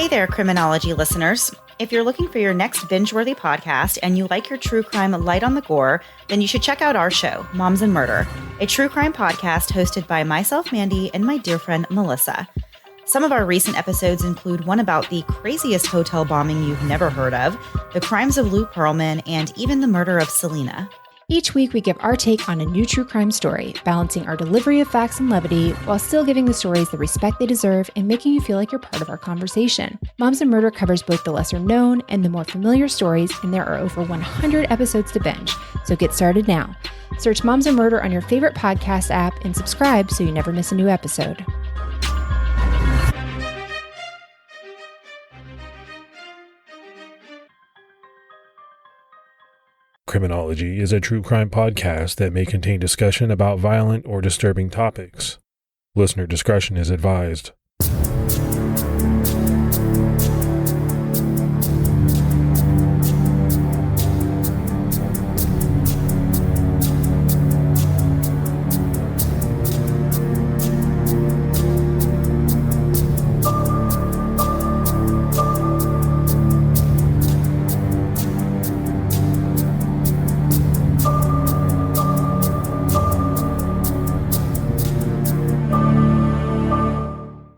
Hey there, Criminology listeners. If you're looking for your next binge-worthy podcast and you like your true crime light on the gore, then you should check out our show, Moms and Murder, a true crime podcast hosted by myself, Mandy, and my dear friend, Melissa. Some of our recent episodes include one about the craziest hotel bombing you've never heard of, the crimes of Lou Pearlman, and even the murder of Selena. Each week, we give our take on a new true crime story, balancing our delivery of facts and levity while still giving the stories the respect they deserve and making you feel like you're part of our conversation. Moms and Murder covers both the lesser known and the more familiar stories, and there are over 100 episodes to binge, so get started now. Search Moms and Murder on your favorite podcast app and subscribe so you never miss a new episode. Criminology is a true crime podcast that may contain discussion about violent or disturbing topics. Listener discretion is advised.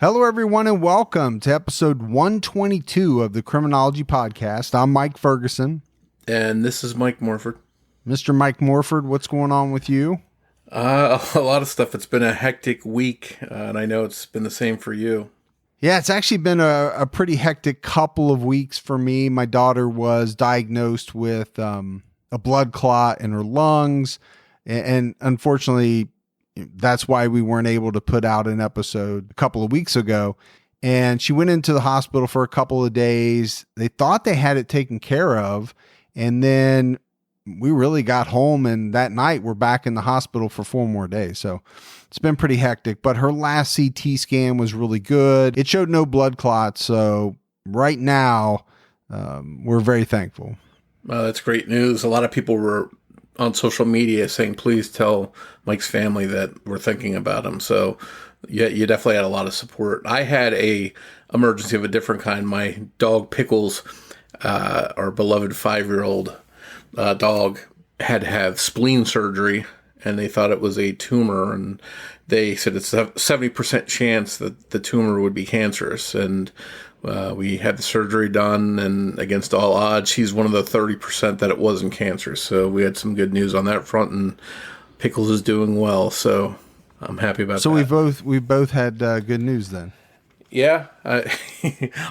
Hello, everyone, and welcome to episode 122 of the Criminology Podcast. I'm Mike Ferguson. And this is Mike Morford. Mr. Mike Morford, what's going on with you? A lot of stuff. It's been a hectic week, and I know it's been the same for you. Yeah, it's actually been a pretty hectic couple of weeks for me. My daughter was diagnosed with a blood clot in her lungs, and unfortunately, that's why we weren't able to put out an episode a couple of weeks ago. And she went into the hospital for a couple of days. They thought they had it taken care of. And then we really got home, and that night we're back in the hospital for 4 more days. So it's been pretty hectic, but her last CT scan was really good. It showed no blood clots. So right now, we're very thankful. Well, that's great news. A lot of people were on social media saying, please tell Mike's family that we're thinking about him. So yeah, you definitely had a lot of support. I had a emergency of a different kind. My dog Pickles, our beloved 5-year-old dog, had to have spleen surgery, and they thought it was a tumor, and they said it's a 70% chance that the tumor would be cancerous. And we had the surgery done, and against all odds, she's one of the 30% that it wasn't cancer. So we had some good news on that front, and Pickles is doing well. So I'm happy about that. So we both had good news then. Yeah,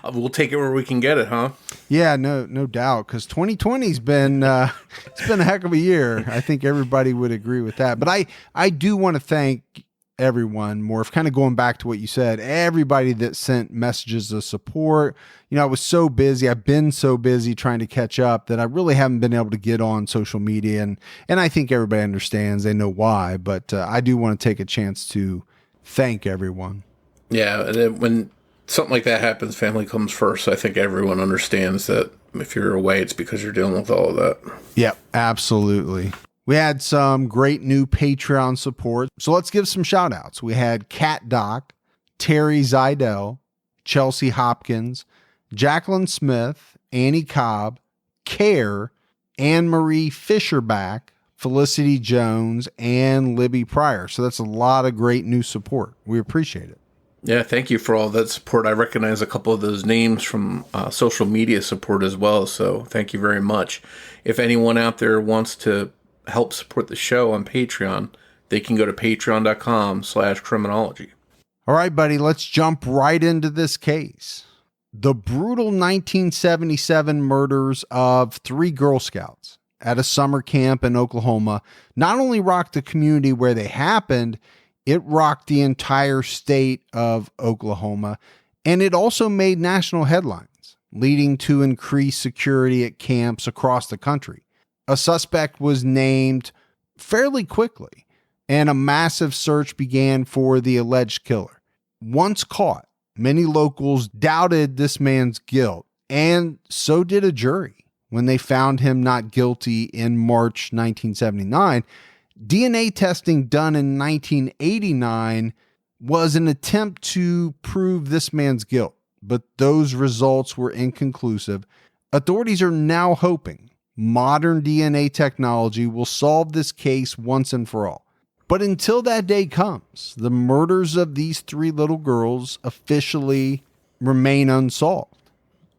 we'll take it where we can get it, huh? Yeah, no doubt. Because 2020's been it's been a heck of a year. I think everybody would agree with that. But I do want to thank everyone, Morf, kind of going back to what you said, everybody that sent messages of support. You know, I was so busy. I've been so busy trying to catch up that I really haven't been able to get on social media. And I think everybody understands. They know why. But I do want to take a chance to thank everyone. Yeah, and then when something like that happens, family comes first. I think everyone understands that if you're away, it's because you're dealing with all of that. Yep, absolutely. We had some great new Patreon support. So let's give some shout outs. We had Kat Doc, Terry Zidell, Chelsea Hopkins, Jacqueline Smith, Annie Cobb, Care, Anne-Marie Fisherback, Felicity Jones, and Libby Pryor. So that's a lot of great new support. We appreciate it. Yeah, thank you for all that support. I recognize a couple of those names from social media support as well. So thank you very much. If anyone out there wants to help support the show on Patreon, they can go to patreon.com/criminology. All right, buddy, let's jump right into this case. The brutal 1977 murders of 3 Girl Scouts at a summer camp in Oklahoma not only rocked the community where they happened, it rocked the entire state of Oklahoma, and it also made national headlines, leading to increased security at camps across the country. A suspect was named fairly quickly, and a massive search began for the alleged killer. Once caught, many locals doubted this man's guilt, and so did a jury when they found him not guilty in March 1979. DNA testing done in 1989 was an attempt to prove this man's guilt. but those results were inconclusive. Authorities are now hoping modern DNA technology will solve this case once and for all. But until that day comes, the murders of these 3 little girls officially remain unsolved.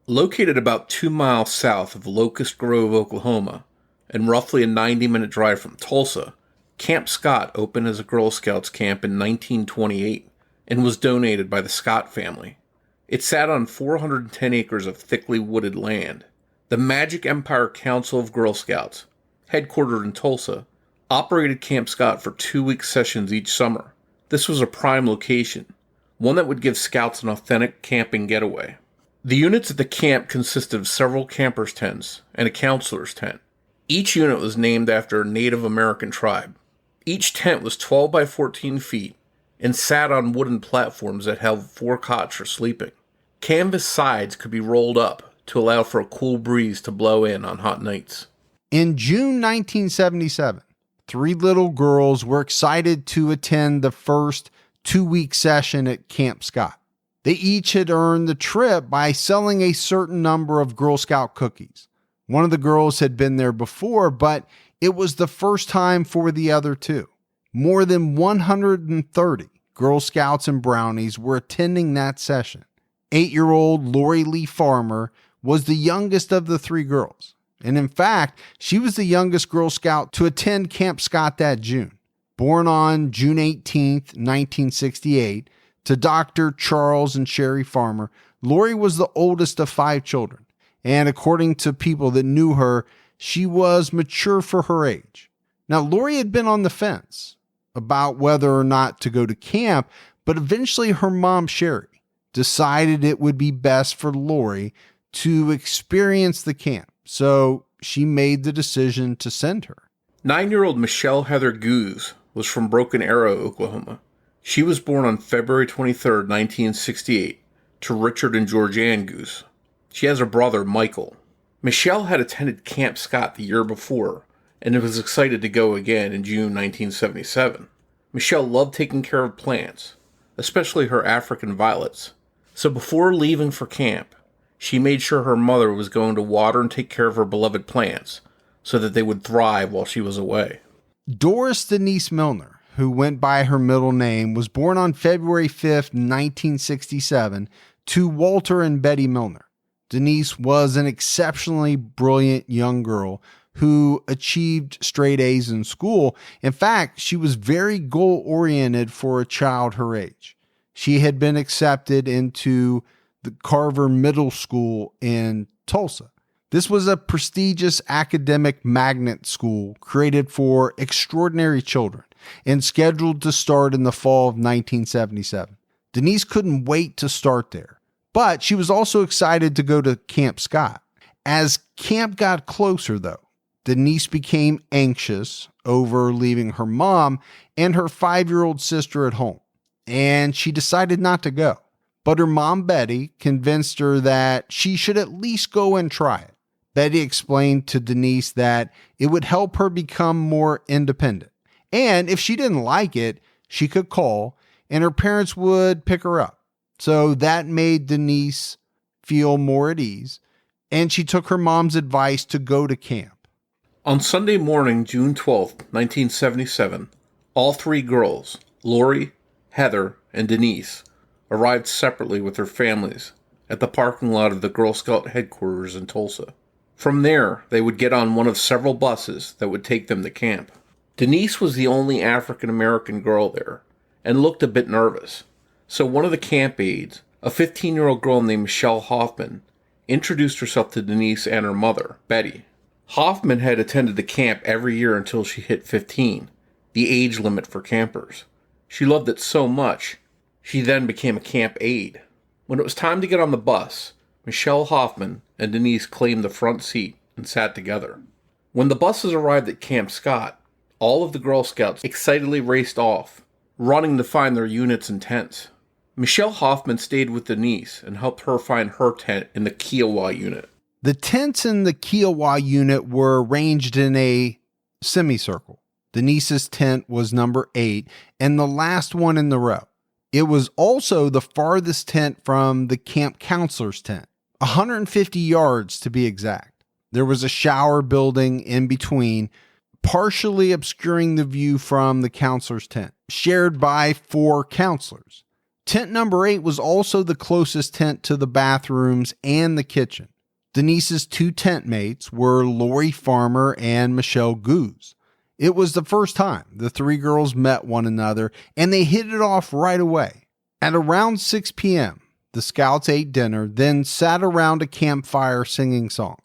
Located about 2 miles south of Locust Grove, Oklahoma, and roughly a 90-minute drive from Tulsa, Camp Scott opened as a Girl Scouts camp in 1928 and was donated by the Scott family. It sat on 410 acres of thickly wooded land. The Magic Empire Council of Girl Scouts, headquartered in Tulsa, operated Camp Scott for 2-week sessions each summer. This was a prime location, one that would give scouts an authentic camping getaway. The units at the camp consisted of several campers' tents and a counselor's tent. Each unit was named after a Native American tribe. Each tent was 12 by 14 feet and sat on wooden platforms that held 4 cots for sleeping. Canvas sides could be rolled up to allow for a cool breeze to blow in on hot nights. In June 1977, 3 little girls were excited to attend the first 2-week session at Camp Scott. They each had earned the trip by selling a certain number of Girl Scout cookies. One of the girls had been there before, but it was the first time for the other 2. More than 130 Girl Scouts and Brownies were attending that session. 8-year-old Lori Lee Farmer was the youngest of the 3 girls. And in fact, she was the youngest Girl Scout to attend Camp Scott that June. Born on June 18th, 1968, to Dr. Charles and Sherry Farmer, Lori was the oldest of 5 children. And according to people that knew her, she was mature for her age. Now, Lori had been on the fence about whether or not to go to camp, but eventually her mom, Sherry, decided it would be best for Lori to experience the camp. So she made the decision to send her. 9-year-old Michelle Heather Guse was from Broken Arrow, Oklahoma. She was born on February 23, 1968, to Richard and Georgianne Guse. She has a brother, Michael. Michelle had attended Camp Scott the year before and was excited to go again in June 1977. Michelle loved taking care of plants, especially her African violets. So before leaving for camp, she made sure her mother was going to water and take care of her beloved plants so that they would thrive while she was away. Doris Denise Milner, who went by her middle name, was born on February 5th, 1967, to Walter and Betty Milner. Denise was an exceptionally brilliant young girl who achieved straight A's in school. In fact, she was very goal-oriented for a child her age. She had been accepted into the Carver Middle School in Tulsa. This was a prestigious academic magnet school created for extraordinary children and scheduled to start in the fall of 1977. Denise couldn't wait to start there, but she was also excited to go to Camp Scott. As camp got closer, though, Denise became anxious over leaving her mom and her 5-year-old sister at home, and she decided not to go. But her mom, Betty, convinced her that she should at least go and try it. Betty explained to Denise that it would help her become more independent. And if she didn't like it, she could call and her parents would pick her up. So that made Denise feel more at ease, and she took her mom's advice to go to camp. On Sunday morning, June 12, 1977, all 3 girls, Lori, Heather, and Denise, arrived separately with their families at the parking lot of the Girl Scout headquarters in Tulsa. From there, they would get on one of several buses that would take them to camp. Denise was the only African-American girl there and looked a bit nervous. So one of the camp aides, a 15-year-old girl named Michelle Hoffman, introduced herself to Denise and her mother, Betty. Hoffman had attended the camp every year until she hit 15, the age limit for campers. She loved it so much, she then became a camp aide. When it was time to get on the bus, Michelle Hoffman and Denise claimed the front seat and sat together. When the buses arrived at Camp Scott, all of the Girl Scouts excitedly raced off, running to find their units and tents. Michelle Hoffman stayed with Denise and helped her find her tent in the Kiowa unit. The tents in the Kiowa unit were arranged in a semicircle. Denise's tent was number 8 and the last one in the row. It was also the farthest tent from the camp counselor's tent, 150 yards to be exact. There was a shower building in between, partially obscuring the view from the counselor's tent, shared by 4 counselors. Tent number 8 was also the closest tent to the bathrooms and the kitchen. Denise's 2 tent mates were Lori Farmer and Michelle Guse. It was the first time the 3 girls met one another, and they hit it off right away. At around 6 p.m., the Scouts ate dinner, then sat around a campfire singing songs.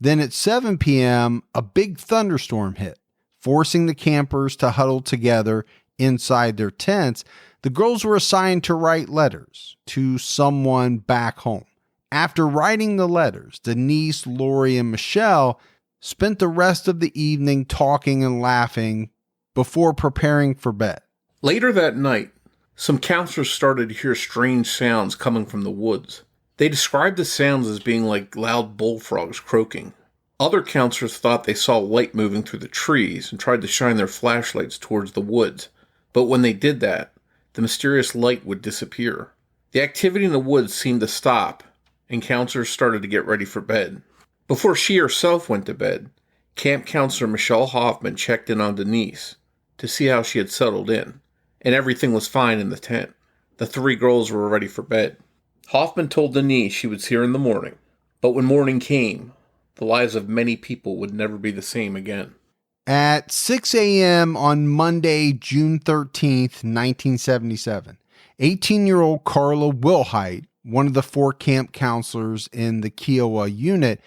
Then at 7 p.m., a big thunderstorm hit, forcing the campers to huddle together inside their tents. The girls were assigned to write letters to someone back home. After writing the letters, Denise, Lori, and Michelle spent the rest of the evening talking and laughing before preparing for bed. Later that night, some counselors started to hear strange sounds coming from the woods. They described the sounds as being like loud bullfrogs croaking. Other counselors thought they saw light moving through the trees and tried to shine their flashlights towards the woods. But when they did that, the mysterious light would disappear. The activity in the woods seemed to stop, and counselors started to get ready for bed. Before she herself went to bed, camp counselor Michelle Hoffman checked in on Denise to see how she had settled in, and everything was fine in the tent. The 3 girls were ready for bed. Hoffman told Denise she would see her in the morning, but when morning came, the lives of many people would never be the same again. At 6 a.m. on Monday, June 13th, 1977, 18-year-old Carla Wilhite, one of the 4 camp counselors in the Kiowa unit,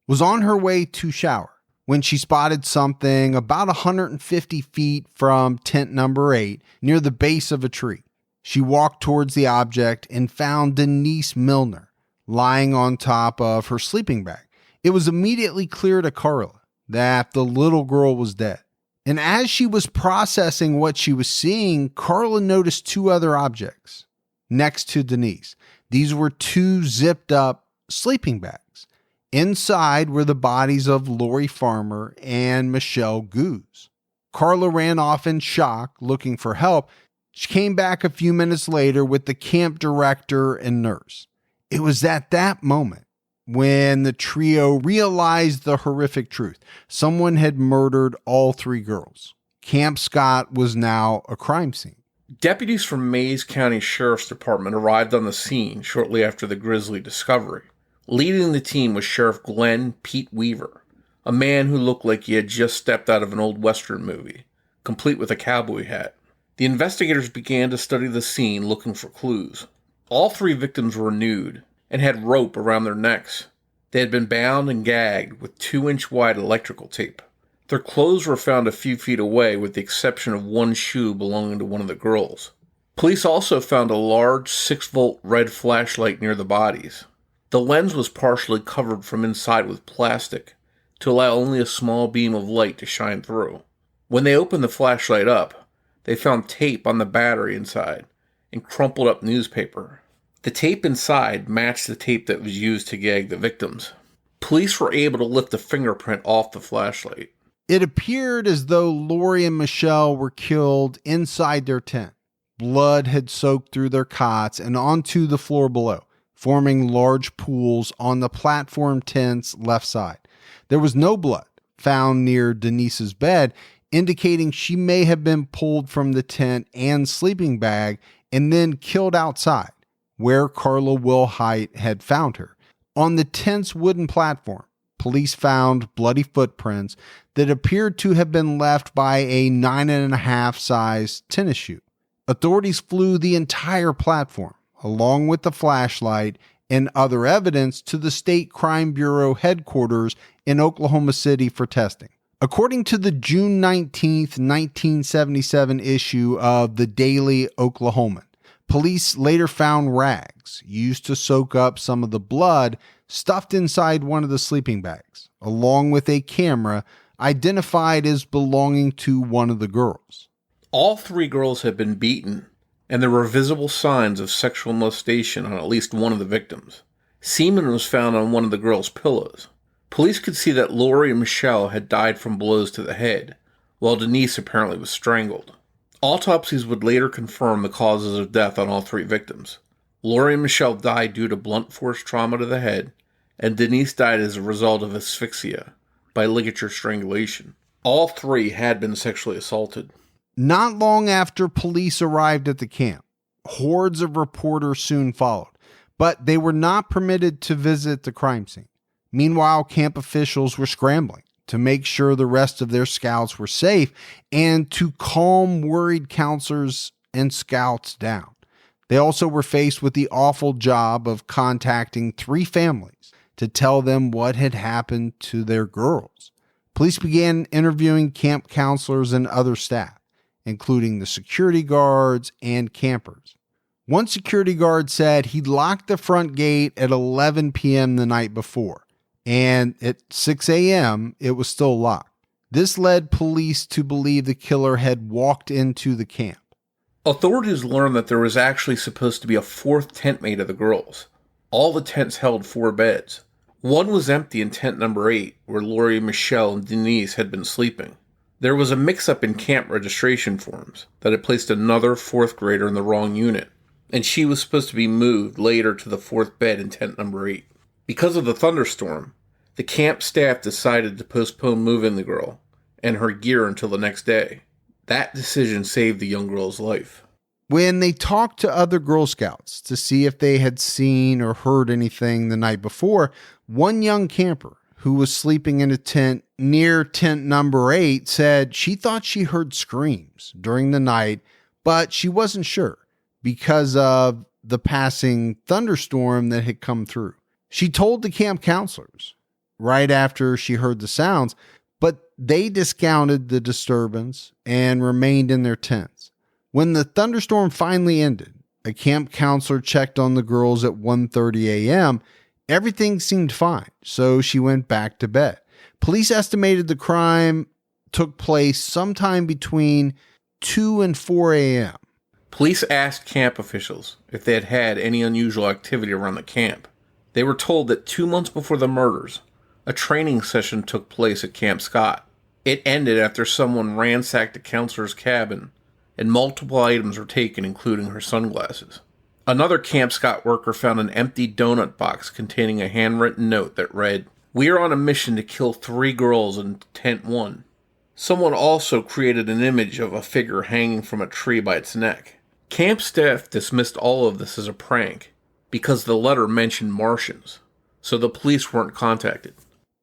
was on her way to shower when she spotted something about 150 feet from tent number 8 near the base of a tree. She walked towards the object and found Denise Milner lying on top of her sleeping bag. It was immediately clear to Carla that the little girl was dead. And as she was processing what she was seeing, Carla noticed 2 other objects next to Denise. These were 2 zipped up sleeping bags. Inside were the bodies of Lori Farmer and Michelle Guse. Carla ran off in shock, looking for help. She came back a few minutes later with the camp director and nurse. It was at that moment when the trio realized the horrific truth. Someone had murdered all 3 girls. Camp Scott was now a crime scene. Deputies from Mays County Sheriff's Department arrived on the scene shortly after the grisly discovery. Leading the team was Sheriff Glenn Pete Weaver, a man who looked like he had just stepped out of an old Western movie, complete with a cowboy hat. The investigators began to study the scene, looking for clues. All 3 victims were nude and had rope around their necks. They had been bound and gagged with 2-inch wide electrical tape. Their clothes were found a few feet away, with the exception of 1 shoe belonging to one of the girls. Police also found a large 6-volt red flashlight near the bodies. The lens was partially covered from inside with plastic to allow only a small beam of light to shine through. When they opened the flashlight up, they found tape on the battery inside and crumpled up newspaper. The tape inside matched the tape that was used to gag the victims. Police were able to lift a fingerprint off the flashlight. It appeared as though Lori and Michelle were killed inside their tent. Blood had soaked through their cots and onto the floor below, forming large pools on the platform tent's left side. There was no blood found near Denise's bed, indicating she may have been pulled from the tent and sleeping bag and then killed outside, where Carla Wilhite had found her. On the tent's wooden platform, police found bloody footprints that appeared to have been left by a 9.5 size tennis shoe. Authorities flew the entire platform, along with the flashlight and other evidence, to the State Crime Bureau headquarters in Oklahoma City for testing. According to the June 19, 1977 issue of the Daily Oklahoman, police later found rags used to soak up some of the blood stuffed inside one of the sleeping bags, along with a camera identified as belonging to one of the girls. All 3 girls had been beaten, and there were visible signs of sexual molestation on at least one of the victims. Semen was found on one of the girls' pillows. Police could see that Lori and Michelle had died from blows to the head, while Denise apparently was strangled. Autopsies would later confirm the causes of death on all three victims. Lori and Michelle died due to blunt force trauma to the head, and Denise died as a result of asphyxia by ligature strangulation. All three had been sexually assaulted. Not long after police arrived at the camp, hordes of reporters soon followed, but they were not permitted to visit the crime scene. Meanwhile, camp officials were scrambling to make sure the rest of their scouts were safe and to calm worried counselors and scouts down. They also were faced with the awful job of contacting 3 families to tell them what had happened to their girls. Police began interviewing camp counselors and other staff, including the security guards and campers. One security guard said he'd locked the front gate at 11 p.m. the night before, and at 6 a.m. it was still locked. This led police to believe the killer had walked into the camp. Authorities learned that there was actually supposed to be a 4th tent made of the girls. All the tents held 4 beds. One was empty in tent number 8, where Lori, Michelle, and Denise had been sleeping. There was a mix-up in camp registration forms that had placed another 4th grader in the wrong unit, and she was supposed to be moved later to the 4th bed in tent number 8. Because of the thunderstorm, the camp staff decided to postpone moving the girl and her gear until the next day. That decision saved the young girl's life. When they talked to other Girl Scouts to see if they had seen or heard anything the night before, one young camper who was sleeping in a tent near tent number 8 said she thought she heard screams during the night, but she wasn't sure because of the passing thunderstorm that had come through. She told the camp counselors right after she heard the sounds, but they discounted the disturbance and remained in their tents. When the thunderstorm finally ended, a camp counselor checked on the girls at 1:30 a.m. Everything seemed fine, so she went back to bed. Police estimated the crime took place sometime between 2 and 4 a.m. Police asked camp officials if they had had any unusual activity around the camp. They were told that 2 months before the murders, a training session took place at Camp Scott. It ended after someone ransacked the counselor's cabin and multiple items were taken, including her sunglasses. Another Camp Scott worker found an empty donut box containing a handwritten note that read, "We are on a mission to kill 3 girls in Tent 1. Someone also created an image of a figure hanging from a tree by its neck. Camp staff dismissed all of this as a prank because the letter mentioned Martians, so the police weren't contacted.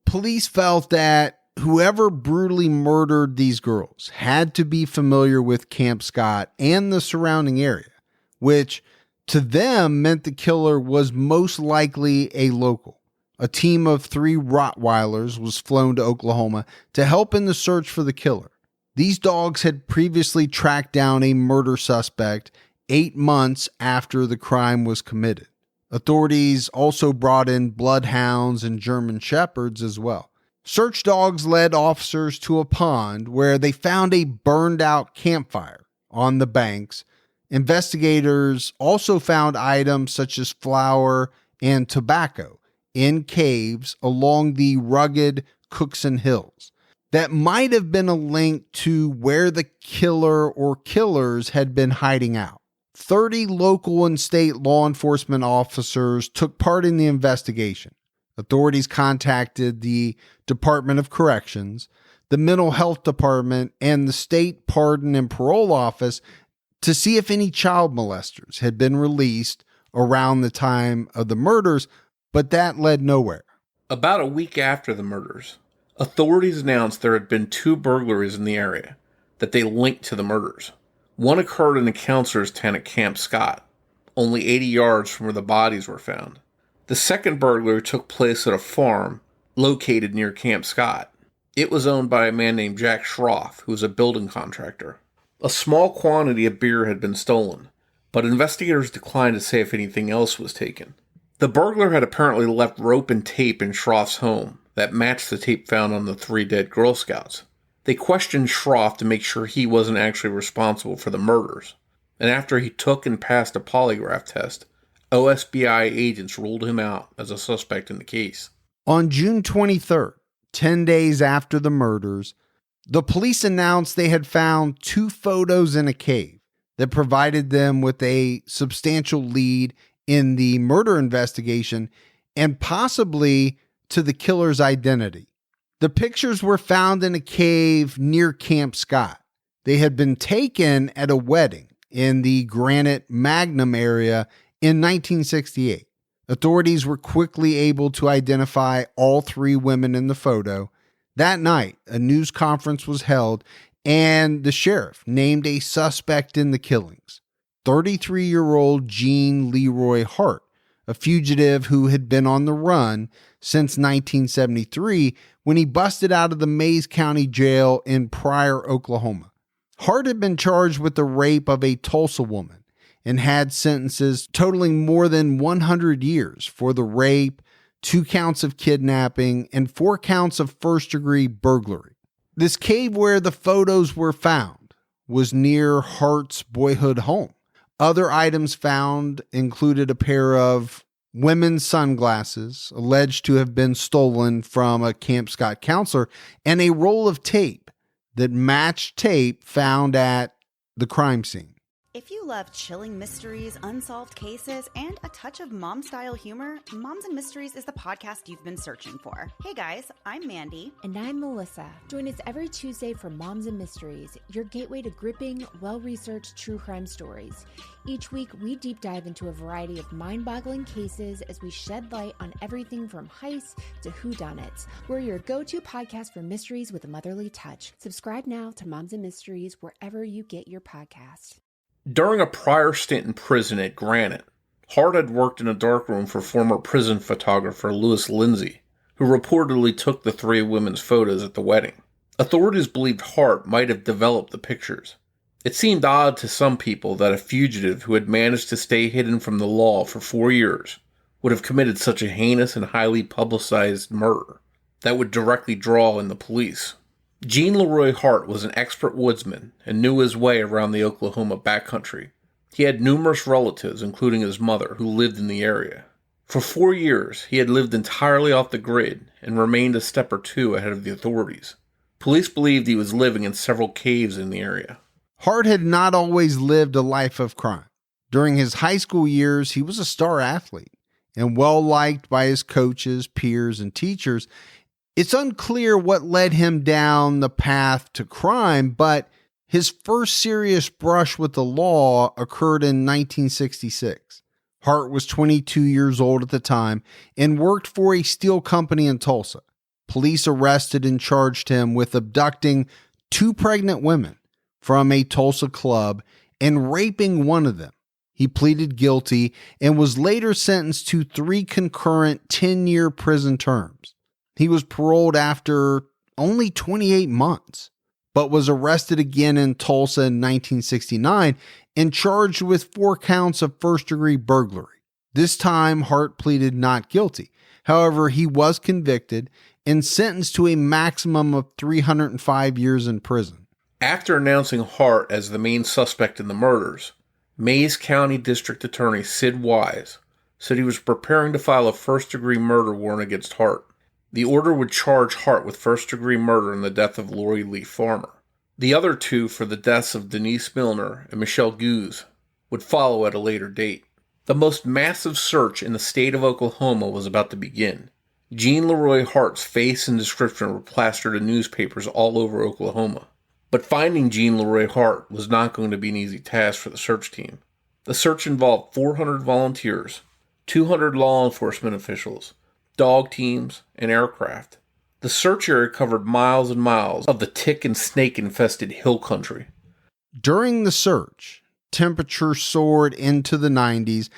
Police felt that whoever brutally murdered these girls had to be familiar with Camp Scott and the surrounding area, which to them meant the killer was most likely a local. A team of 3 Rottweilers was flown to Oklahoma to help in the search for the killer. These dogs had previously tracked down a murder suspect 8 months after the crime was committed. Authorities also brought in bloodhounds and German shepherds as well. Search dogs led officers to a pond where they found a burned out campfire on the banks. Investigators also found items such as flour and tobacco in caves along the rugged Cookson Hills. That might have been a link to where the killer or killers had been hiding out. 30 local and state law enforcement officers took part in the investigation. Authorities contacted the Department of Corrections, the Mental Health Department, and the State Pardon and Parole Office to see if any child molesters had been released around the time of the murders, but that led nowhere. About a week after the murders, authorities announced there had been 2 burglaries in the area that they linked to the murders. One occurred in a counselor's tent at Camp Scott, only 80 yards from where the bodies were found. The second burglary took place at a farm located near Camp Scott. It was owned by a man named Jack Schroff, who was a building contractor. A small quantity of beer had been stolen, but investigators declined to say if anything else was taken. The burglar had apparently left rope and tape in Schroff's home that matched the tape found on the 3 dead Girl Scouts. They questioned Schroff to make sure he wasn't actually responsible for the murders, and after he took and passed a polygraph test, OSBI agents ruled him out as a suspect in the case. On June 23rd, 10 days after the murders, The police announced they had found 2 photos in a cave that provided them with a substantial lead in the murder investigation and possibly to the killer's identity. The pictures were found in a cave near Camp Scott. They had been taken at a wedding in the Granite Magnum area in 1968. Authorities were quickly able to identify all 3 women in the photo. That night, a news conference was held, and the sheriff named a suspect in the killings, 33-year-old Gene Leroy Hart, a fugitive who had been on the run since 1973 when he busted out of the Mays County Jail in Pryor, Oklahoma. Hart had been charged with the rape of a Tulsa woman and had sentences totaling more than 100 years for the rape, 2 counts of kidnapping, and 4 counts of first-degree burglary. This cave where the photos were found was near Hart's boyhood home. Other items found included a pair of women's sunglasses, alleged to have been stolen from a Camp Scott counselor, and a roll of tape that matched tape found at the crime scene. If you love chilling mysteries, unsolved cases, and a touch of mom-style humor, Moms and Mysteries is the podcast you've been searching for. Hey guys, I'm Mandy. And I'm Melissa. Join us every Tuesday for Moms and Mysteries, your gateway to gripping, well-researched true crime stories. Each week, we deep dive into a variety of mind-boggling cases as we shed light on everything from heists to whodunits. We're your go-to podcast for mysteries with a motherly touch. Subscribe now to Moms and Mysteries wherever you get your podcasts. During a prior stint in prison at Granite, Hart had worked in a darkroom for former prison photographer Louis Lindsay, who reportedly took the 3 women's photos at the wedding. Authorities believed Hart might have developed the pictures. It seemed odd to some people that a fugitive who had managed to stay hidden from the law for 4 years would have committed such a heinous and highly publicized murder that would directly draw in the police. Gene Leroy Hart was an expert woodsman and knew his way around the Oklahoma backcountry. He had numerous relatives, including his mother, who lived in the area. For 4 years, he had lived entirely off the grid and remained a step or 2 ahead of the authorities. Police believed he was living in several caves in the area. Hart had not always lived a life of crime. During his high school years, he was a star athlete and well-liked by his coaches, peers, and teachers. It's unclear what led him down the path to crime, but his first serious brush with the law occurred in 1966. Hart was 22 years old at the time and worked for a steel company in Tulsa. Police arrested and charged him with abducting 2 pregnant women from a Tulsa club and raping one of them. He pleaded guilty and was later sentenced to 3 concurrent 10-year prison terms. He was paroled after only 28 months, but was arrested again in Tulsa in 1969 and charged with 4 counts of first-degree burglary. This time, Hart pleaded not guilty. However, he was convicted and sentenced to a maximum of 305 years in prison. After announcing Hart as the main suspect in the murders, Mays County District Attorney Sid Wise said he was preparing to file a first-degree murder warrant against Hart. The order would charge Hart with first-degree murder in the death of Lori Lee Farmer. The other 2 for the deaths of Denise Milner and Michelle Guse would follow at a later date. The most massive search in the state of Oklahoma was about to begin. Gene Leroy Hart's face and description were plastered in newspapers all over Oklahoma. But finding Gene Leroy Hart was not going to be an easy task for the search team. The search involved 400 volunteers, 200 law enforcement officials, dog teams, and aircraft. The search area covered miles and miles of the tick and snake infested hill country. During the search, temperatures soared into the 90s,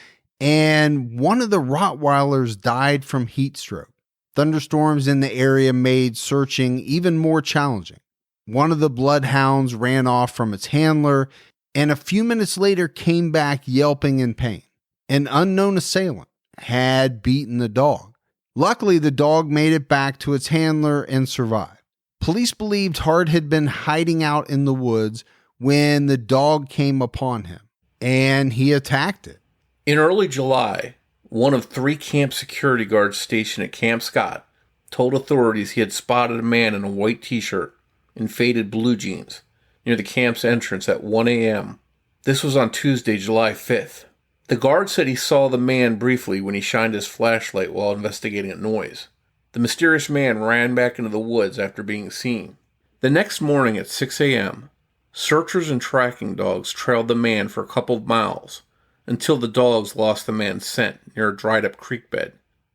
and one of the Rottweilers died from heat stroke. Thunderstorms in the area made searching even more challenging. One of the bloodhounds ran off from its handler, and a few minutes later came back yelping in pain. An unknown assailant had beaten the dog. Luckily, the dog made it back to its handler and survived. Police believed Hart had been hiding out in the woods when the dog came upon him, and he attacked it. In early July, one of 3 camp security guards stationed at Camp Scott told authorities he had spotted a man in a white t-shirt in faded blue jeans near the camp's entrance at 1 a.m. This was on Tuesday, July 5th. The guard said he saw the man briefly when he shined his flashlight while investigating a noise. The mysterious man ran back into the woods after being seen. The next morning at 6 a.m., searchers and tracking dogs trailed the man for a couple of miles until the dogs lost the man's scent near a dried-up creek bed.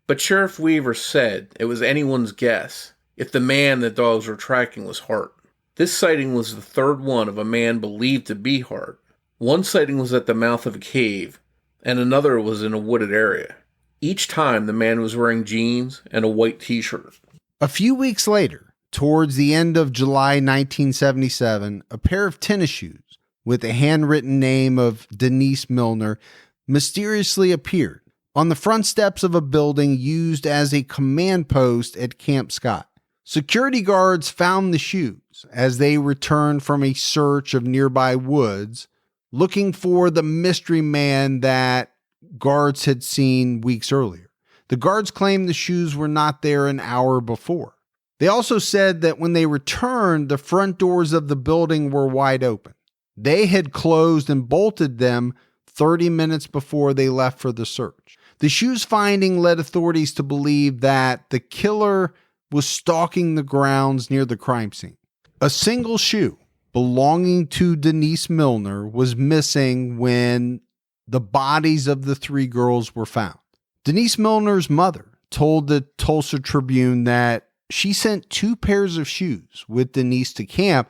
But Sheriff Weaver said it was anyone's guess if the man the dogs were tracking was Hart. This sighting was the third one of a man believed to be Hart. One sighting was at the mouth of a cave, and another was in a wooded area. Each time, the man was wearing jeans and a white t-shirt. A few weeks later, towards the end of July 1977, a pair of tennis shoes with a handwritten name of Denise Milner mysteriously appeared on the front steps of a building used as a command post at Camp Scott. Security guards found the shoes as they returned from a search of nearby woods, looking for the mystery man that guards had seen weeks earlier. The guards claimed the shoes were not there an hour before. They also said that when they returned, the front doors of the building were wide open. They had closed and bolted them 30 minutes before they left for the search. The shoes finding led authorities to believe that the killer was stalking the grounds near the crime scene. A single shoe belonging to Denise Milner was missing when the bodies of the three girls were found. Denise Milner's mother told the Tulsa Tribune that she sent 2 pairs of shoes with Denise to camp,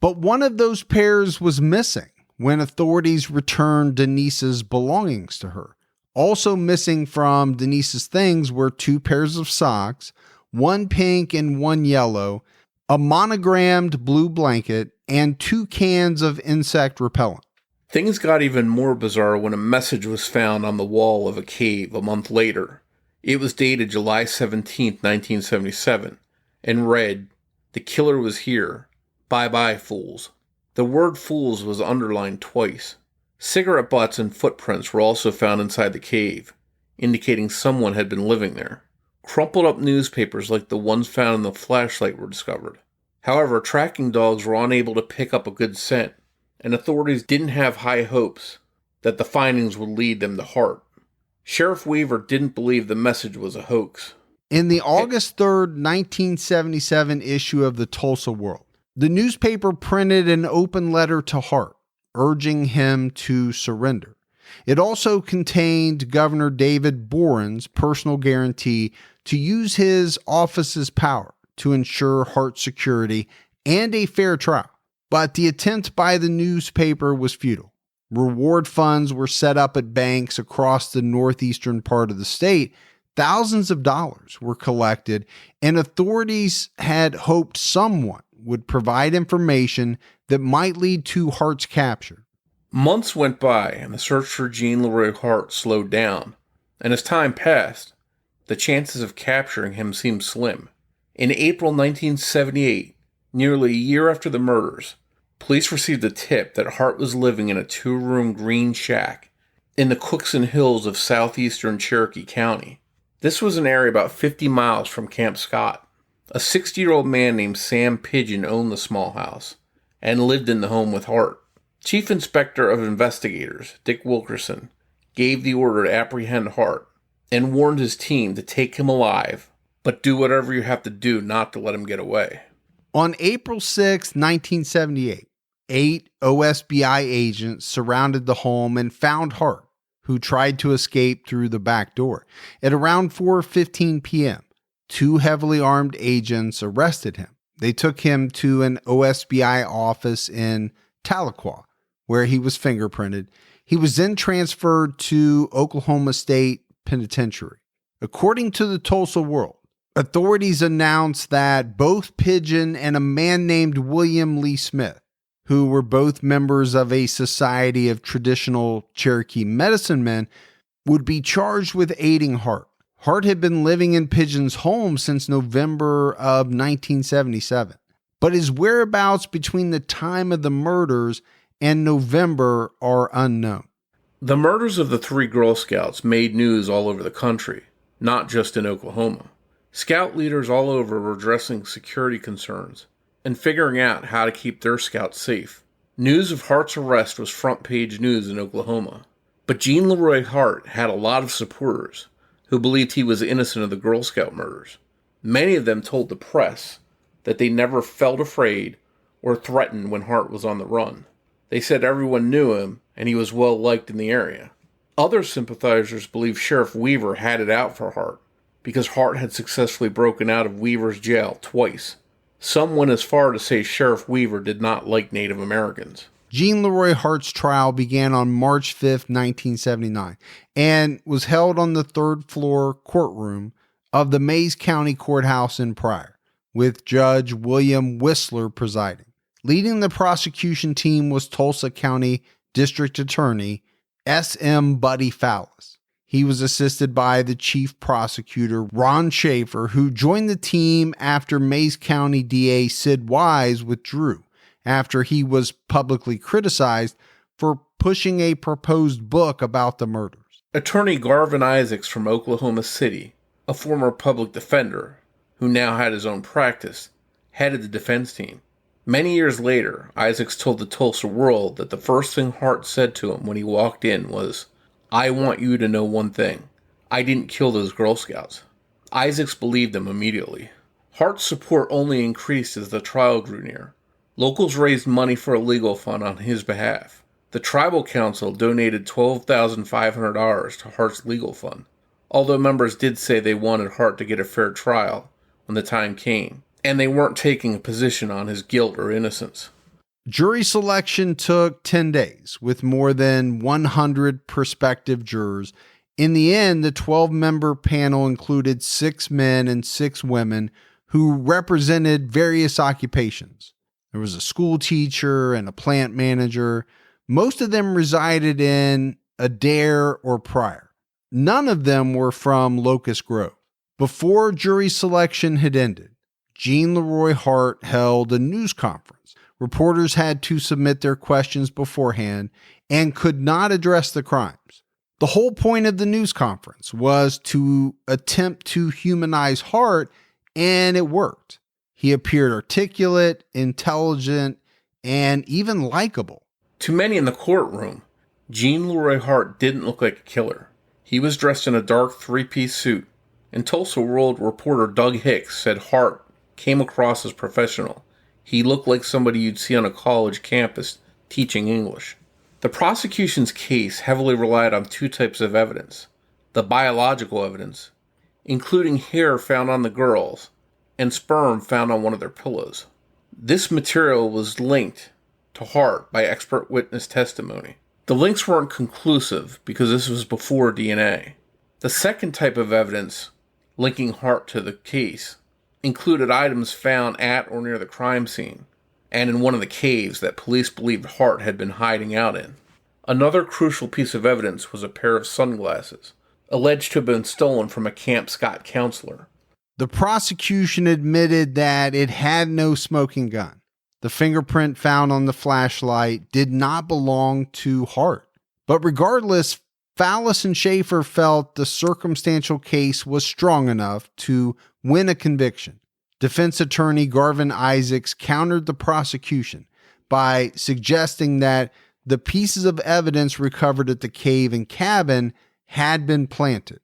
but one of those pairs was missing when authorities returned Denise's belongings to her. Also missing from Denise's things were 2 pairs of socks, 1 pink and 1 yellow, a monogrammed blue blanket, and 2 cans of insect repellent. Things got even more bizarre when a message was found on the wall of a cave a month later. It was dated July 17, 1977, and read, "The killer was here. Bye-bye, fools." The word fools was underlined twice. Cigarette butts and footprints were also found inside the cave, indicating someone had been living there. Crumpled up newspapers like the ones found in the flashlight were discovered. However, tracking dogs were unable to pick up a good scent, and authorities didn't have high hopes that the findings would lead them to Hart. Sheriff Weaver didn't believe the message was a hoax. In the August 3rd, 1977 issue of the Tulsa World, the newspaper printed an open letter to Hart, urging him to surrender. It also contained Governor David Boren's personal guarantee to use his office's power to ensure Hart's security and a fair trial. But the attempt by the newspaper was futile. Reward funds were set up at banks across the northeastern part of the state. Thousands of dollars were collected, and authorities had hoped someone would provide information that might lead to Hart's capture. Months went by, and the search for Gene Leroy Hart slowed down, and as time passed, the chances of capturing him seemed slim. In April 1978, nearly a year after the murders, police received a tip that Hart was living in a 2-room green shack in the Cookson Hills of southeastern Cherokee County. This was an area about 50 miles from Camp Scott. A 60-year-old man named Sam Pigeon owned the small house and lived in the home with Hart. Chief Inspector of Investigators, Dick Wilkerson, gave the order to apprehend Hart and warned his team to take him alive, but do whatever you have to do not to let him get away. On April 6, 1978, 8 OSBI agents surrounded the home and found Hart, who tried to escape through the back door. At around 4:15 p.m., 2 heavily armed agents arrested him. They took him to an OSBI office in Tahlequah, where he was fingerprinted. He was then transferred to Oklahoma State Penitentiary. According to the Tulsa World, authorities announced that both Pigeon and a man named William Lee Smith, who were both members of a society of traditional Cherokee medicine men, would be charged with aiding Hart. Hart had been living in Pigeon's home since November of 1977, but his whereabouts between the time of the murders and November are unknown. The murders of the 3 Girl Scouts made news all over the country, not just in Oklahoma. Scout leaders all over were addressing security concerns and figuring out how to keep their scouts safe. News of Hart's arrest was front-page news in Oklahoma. But Gene Leroy Hart had a lot of supporters who believed he was innocent of the Girl Scout murders. Many of them told the press that they never felt afraid or threatened when Hart was on the run. They said everyone knew him and he was well liked in the area. Other sympathizers believed Sheriff Weaver had it out for Hart because Hart had successfully broken out of Weaver's jail twice. Some went as far to say Sheriff Weaver did not like Native Americans. Gene Leroy Hart's trial began on March 5th, 1979, and was held on the third floor courtroom of the Mays County Courthouse in Pryor, with Judge William Whistler presiding. Leading the prosecution team was Tulsa County District Attorney S.M. Buddy Fallis. He was assisted by the chief prosecutor, Ron Schaefer, who joined the team after Mays County DA Sid Wise withdrew after he was publicly criticized for pushing a proposed book about the murders. Attorney Garvin Isaacs from Oklahoma City, a former public defender who now had his own practice, headed the defense team. Many years later, Isaacs told the Tulsa World that the first thing Hart said to him when he walked in was, "I want you to know one thing. I didn't kill those Girl Scouts." Isaacs believed him immediately. Hart's support only increased as the trial drew near. Locals raised money for a legal fund on his behalf. The tribal council donated $12,500 to Hart's legal fund, although members did say they wanted Hart to get a fair trial when the time came, and they weren't taking a position on his guilt or innocence. Jury selection took 10 days, with more than 100 prospective jurors. In the end, the 12-member panel included 6 men and 6 women who represented various occupations. There was a school teacher and a plant manager. Most of them resided in Adair or Pryor. None of them were from Locust Grove. Before jury selection had ended, Gene Leroy Hart held a news conference. Reporters had to submit their questions beforehand and could not address the crimes. The whole point of the news conference was to attempt to humanize Hart, and it worked. He appeared articulate, intelligent, and even likable. To many in the courtroom, Gene Leroy Hart didn't look like a killer. He was dressed in a dark 3-piece suit, and Tulsa World reporter Doug Hicks said Hart came across as professional. He looked like somebody you'd see on a college campus teaching English. The prosecution's case heavily relied on 2 types of evidence: the biological evidence, including hair found on the girls, and sperm found on one of their pillows. This material was linked to Hart by expert witness testimony. The links weren't conclusive because this was before DNA. The second type of evidence linking Hart to the case included items found at or near the crime scene and in one of the caves that police believed Hart had been hiding out in. Another crucial piece of evidence was a pair of sunglasses, alleged to have been stolen from a Camp Scott counselor. The prosecution admitted that it had no smoking gun. The fingerprint found on the flashlight did not belong to Hart. But regardless, Fallis and Schaefer felt the circumstantial case was strong enough to win a conviction. Defense attorney Garvin Isaacs countered the prosecution by suggesting that the pieces of evidence recovered at the cave and cabin had been planted.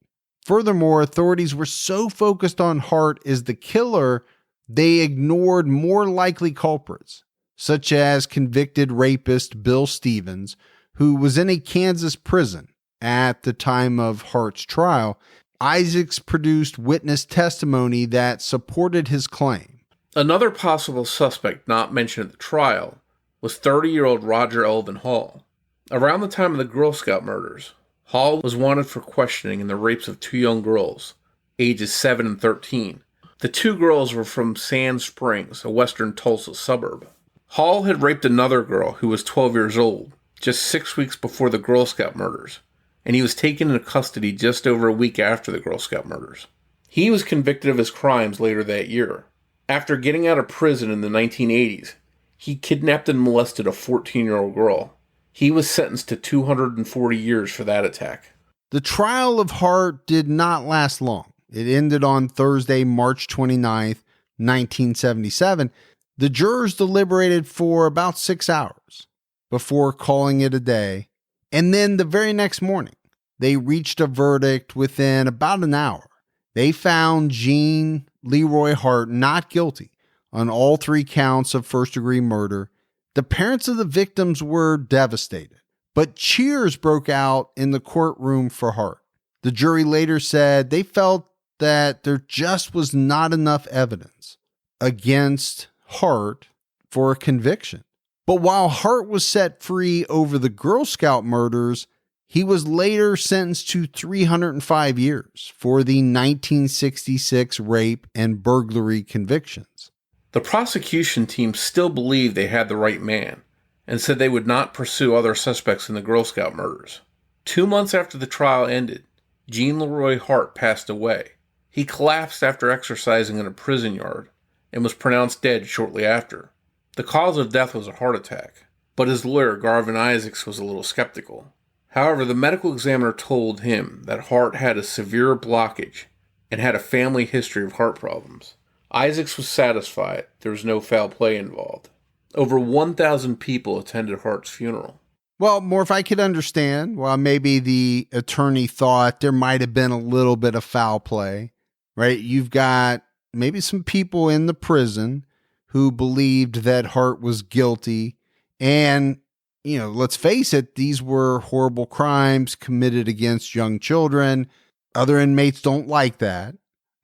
Furthermore, authorities were so focused on Hart as the killer, they ignored more likely culprits, such as convicted rapist Bill Stevens, who was in a Kansas prison at the time of Hart's trial. Isaacs produced witness testimony that supported his claim. Another possible suspect not mentioned at the trial was 30-year-old Roger Elvin Hall. Around the time of the Girl Scout murders, Hall was wanted for questioning in the rapes of 2 young girls, ages 7 and 13. The 2 girls were from Sand Springs, a western Tulsa suburb. Hall had raped another girl who was 12 years old, just 6 weeks before the Girl Scout murders, and he was taken into custody just over a week after the Girl Scout murders. He was convicted of his crimes later that year. After getting out of prison in the 1980s, he kidnapped and molested a 14-year-old girl. He was sentenced to 240 years for that attack. The trial of Hart did not last long. It ended on Thursday, March 29th, 1977. The jurors deliberated for about 6 hours before calling it a day, and then the very next morning, they reached a verdict within about an hour. They found Gene Leroy Hart not guilty on all 3 counts of first-degree murder. The parents of the victims were devastated, but cheers broke out in the courtroom for Hart. The jury later said they felt that there just was not enough evidence against Hart for a conviction. But while Hart was set free over the Girl Scout murders, he was later sentenced to 305 years for the 1966 rape and burglary convictions. The prosecution team still believed they had the right man and said they would not pursue other suspects in the Girl Scout murders. 2 months after the trial ended, Gene Leroy Hart passed away. He collapsed after exercising in a prison yard and was pronounced dead shortly after. The cause of death was a heart attack, but his lawyer, Garvin Isaacs, was a little skeptical. However, the medical examiner told him that Hart had a severe blockage and had a family history of heart problems. Isaacs was satisfied there was no foul play involved. Over 1,000 people attended Hart's funeral. Well, Morf, I could understand why maybe the attorney thought there might have been a little bit of foul play, right? You've got maybe some people in the prison who believed that Hart was guilty. And, let's face it, these were horrible crimes committed against young children. Other inmates don't like that.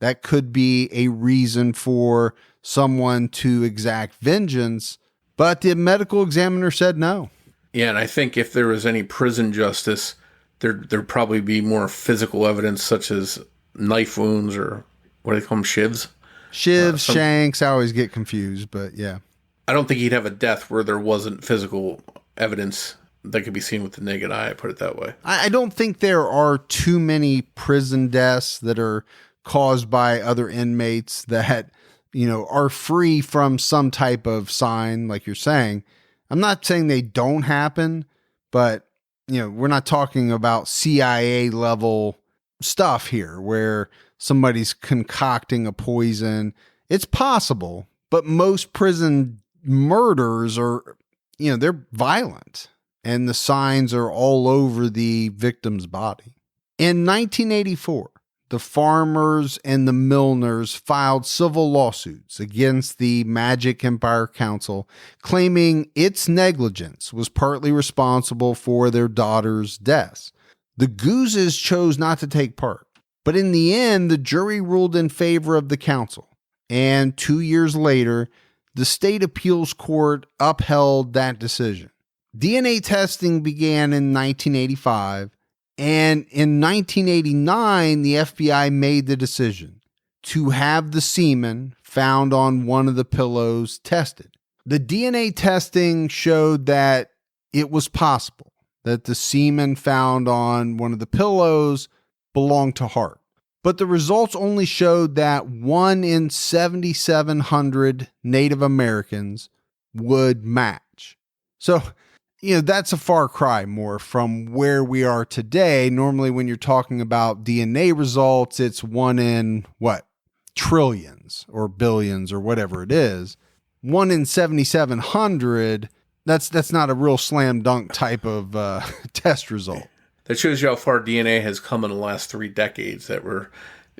That could be a reason for someone to exact vengeance. But the medical examiner said no. Yeah, and I think if there was any prison justice, there'd probably be more physical evidence, such as knife wounds or what do they call them, shivs? Shivs, shanks, I always get confused, but yeah. I don't think he'd have a death where there wasn't physical evidence that could be seen with the naked eye, put it that way. I don't think there are too many prison deaths that are caused by other inmates that, are free from some type of sign, like you're saying. I'm not saying they don't happen, but, we're not talking about CIA level stuff here where somebody's concocting a poison. It's possible, but most prison murders are, they're violent and the signs are all over the victim's body. In 1984, the farmers and the Milners filed civil lawsuits against the Magic Empire Council, claiming its negligence was partly responsible for their daughters' deaths. The Guses chose not to take part, but in the end, the jury ruled in favor of the council. And 2 years later, the state appeals court upheld that decision. DNA testing began in 1985. And in 1989, the FBI made the decision to have the semen found on one of the pillows tested. The DNA testing showed that it was possible that the semen found on one of the pillows belonged to Hart. But the results only showed that 1 in 7,700 Native Americans would match. So, that's a far cry more from where we are today. Normally, when you're talking about DNA results, it's 1 in trillions or billions or whatever it is. 1 in 7,700. That's not a real slam dunk type of test result. That shows you how far DNA has come in the last 3 decades. That we're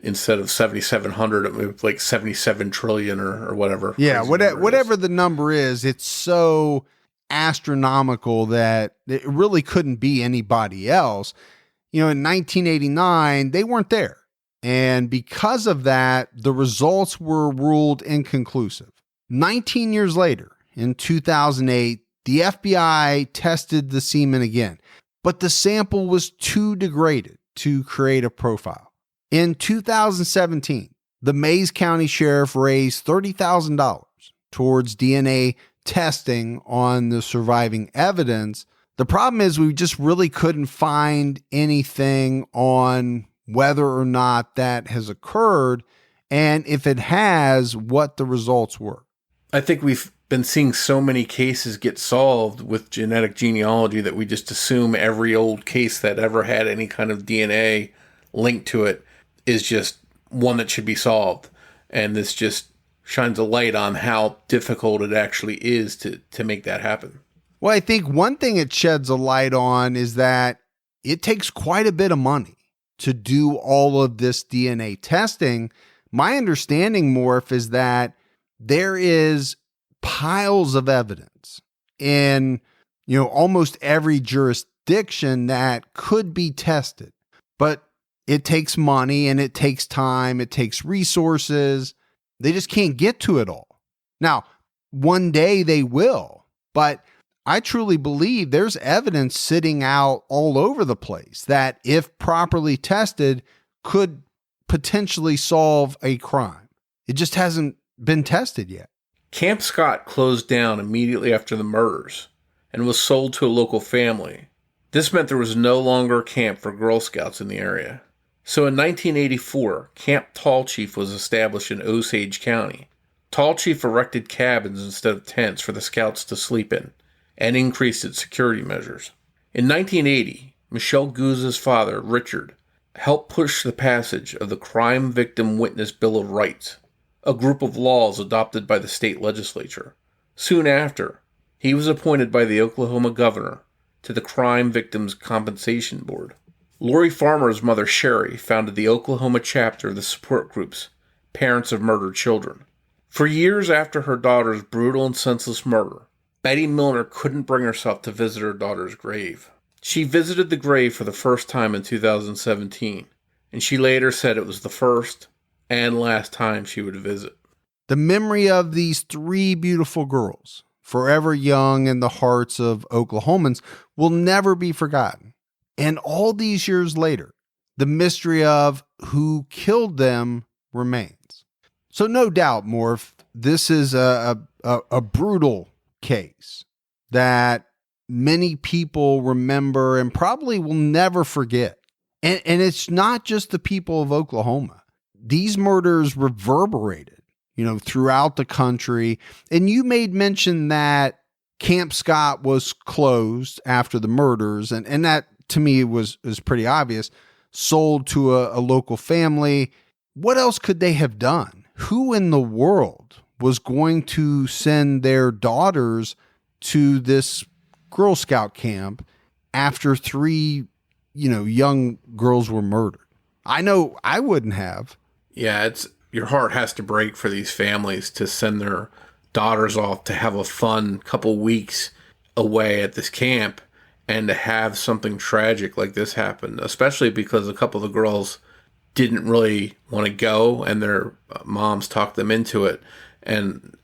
instead of 7,700, it moved like 77 trillion or whatever. Yeah, whatever the number is, it's so astronomical that it really couldn't be anybody else. In 1989, they weren't there. And because of that, the results were ruled inconclusive. 19 years later, in 2008, the FBI tested the semen again, but the sample was too degraded to create a profile. In 2017, the Mays County Sheriff raised $30,000 towards DNA testing on the surviving evidence. The problem is we just really couldn't find anything on whether or not that has occurred, and if it has, what the results were. I think we've been seeing so many cases get solved with genetic genealogy that we just assume every old case that ever had any kind of DNA linked to it is just one that should be solved. And this just shines a light on how difficult it actually is to make that happen. Well, I think one thing it sheds a light on is that it takes quite a bit of money to do all of this DNA testing. My understanding, Morph, is that there is piles of evidence in, almost every jurisdiction that could be tested, but it takes money and it takes time. It takes resources. They just can't get to it all. Now, one day they will, but I truly believe there's evidence sitting out all over the place that, if properly tested, could potentially solve a crime. It just hasn't been tested yet. Camp Scott closed down immediately after the murders and was sold to a local family. This meant there was no longer a camp for Girl Scouts in the area. So in 1984, Camp Tall Chief was established in Osage County. Tall Chief erected cabins instead of tents for the Scouts to sleep in, and increased its security measures. In 1980, Michelle Guse's father, Richard, helped push the passage of the Crime Victim Witness Bill of Rights, a group of laws adopted by the state legislature. Soon after, he was appointed by the Oklahoma governor to the Crime Victims Compensation Board. Lori Farmer's mother, Sherry, founded the Oklahoma chapter of the support groups Parents of Murdered Children. For years after her daughter's brutal and senseless murder, Betty Milner couldn't bring herself to visit her daughter's grave. She visited the grave for the first time in 2017, and she later said it was the first and last time she would visit. The memory of these three beautiful girls, forever young in the hearts of Oklahomans, will never be forgotten. And all these years later, the mystery of who killed them remains. So no doubt, Morph, this is a brutal case that many people remember and probably will never forget. And it's not just the people of Oklahoma. These murders reverberated, throughout the country. And you made mention that Camp Scott was closed after the murders. And that, to me, was pretty obvious. Sold to a local family. What else could they have done? Who in the world was going to send their daughters to this Girl Scout camp after three, young girls were murdered? I know I wouldn't have. Yeah, your heart has to break for these families to send their daughters off to have a fun couple weeks away at this camp and to have something tragic like this happen, especially because a couple of the girls didn't really want to go and their moms talked them into it. And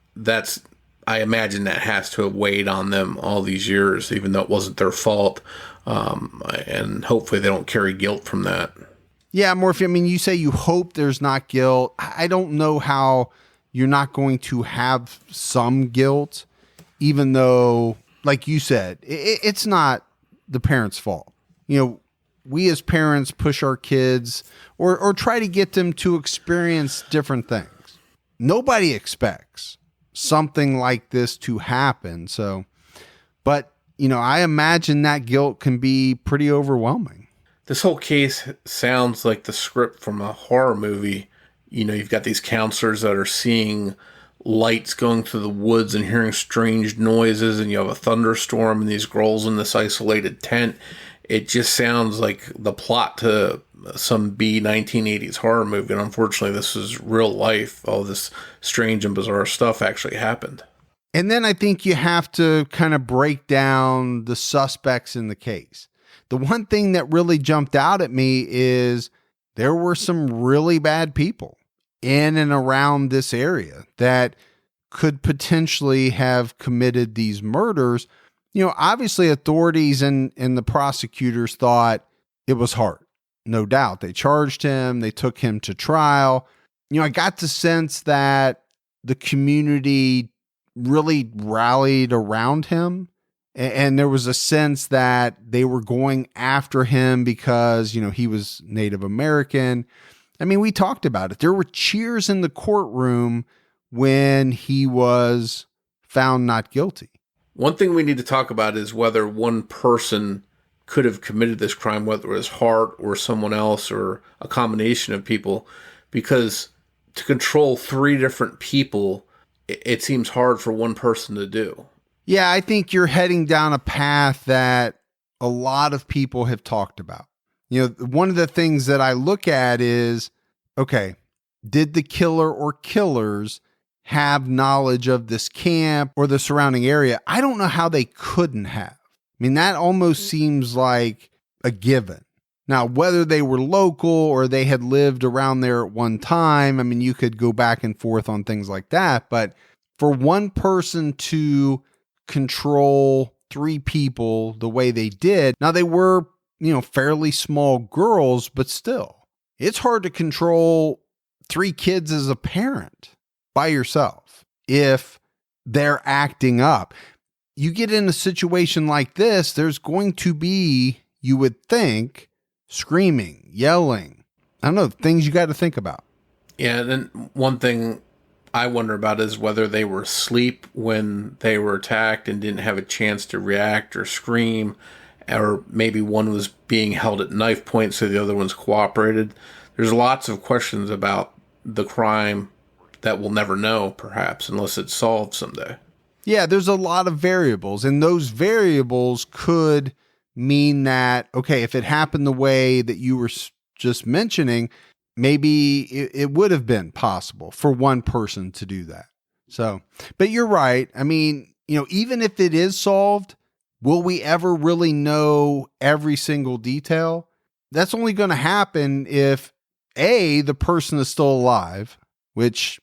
I imagine that has to have weighed on them all these years, even though it wasn't their fault. And hopefully they don't carry guilt from that. Yeah, Morphe, you say you hope there's not guilt. I don't know how you're not going to have some guilt, even though, like you said, it's not the parents' fault. We as parents push our kids or try to get them to experience different things. Nobody expects something like this to happen. But I imagine that guilt can be pretty overwhelming. This whole case sounds like the script from a horror movie. You've got these counselors that are seeing lights going through the woods and hearing strange noises, and you have a thunderstorm and these girls in this isolated tent. It just sounds like the plot to some B-1980s horror movie, and unfortunately this is real life. All this strange and bizarre stuff actually happened. And then I think you have to kind of break down the suspects in the case. The one thing that really jumped out at me is there were some really bad people in and around this area that could potentially have committed these murders. Obviously authorities and the prosecutors thought it was Hart. No doubt. They charged him. They took him to trial. I got the sense that the community really rallied around him. And there was a sense that they were going after him because, he was Native American. We talked about it. There were cheers in the courtroom when he was found not guilty. One thing we need to talk about is whether one person could have committed this crime, whether it was Hart or someone else or a combination of people, because to control 3 different people, it seems hard for one person to do. Yeah, I think you're heading down a path that a lot of people have talked about. You know, one of the things that I look at is, okay, did the killer or killers have knowledge of this camp or the surrounding area? I don't know how they couldn't have. I mean, that almost seems like a given. Now, whether they were local or they had lived around there at one time, I mean, you could go back and forth on things like that. But for one person to control 3 people the way they did, now they were, fairly small girls, but still, it's hard to control 3 kids as a parent by yourself if they're acting up. You get in a situation like this, there's going to be, you would think, screaming, yelling. I don't know, things you got to think about. Yeah, and then one thing I wonder about is whether they were asleep when they were attacked and didn't have a chance to react or scream, or maybe one was being held at knife point so the other one's cooperated. There's lots of questions about the crime that we'll never know, perhaps, unless it's solved someday. Yeah, there's a lot of variables, and those variables could mean that, okay, if it happened the way that you were just mentioning, maybe it would have been possible for one person to do that. So, but you're right. I mean, even if it is solved, will we ever really know every single detail? That's only going to happen if A, the person is still alive, which,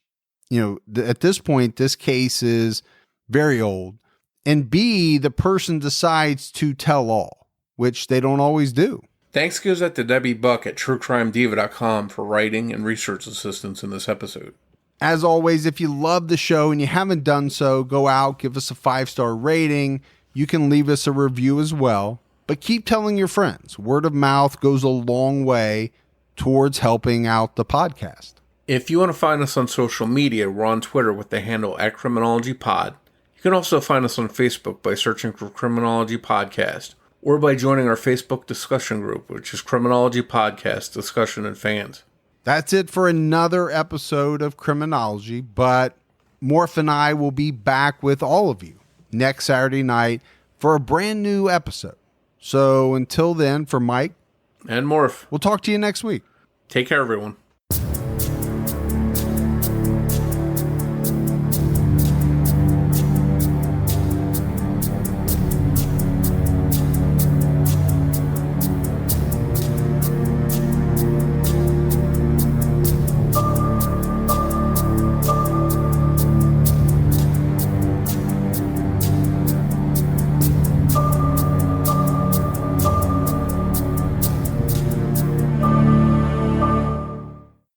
at this point, this case is very old. And B, the person decides to tell all, which they don't always do. Thanks goes out to Debbie Buck at truecrimediva.com for writing and research assistance in this episode. As always, if you love the show and you haven't done so, go out, give us a 5-star rating. You can leave us a review as well. But keep telling your friends. Word of mouth goes a long way towards helping out the podcast. If you want to find us on social media, we're on Twitter with the handle @CriminologyPod. You can also find us on Facebook by searching for Criminology Podcast, or by joining our Facebook discussion group, which is Criminology Podcast Discussion and Fans. That's it for another episode of Criminology, but Morf and I will be back with all of you next Saturday night for a brand new episode. So until then, for Mike and Morf, we'll talk to you next week. Take care, everyone.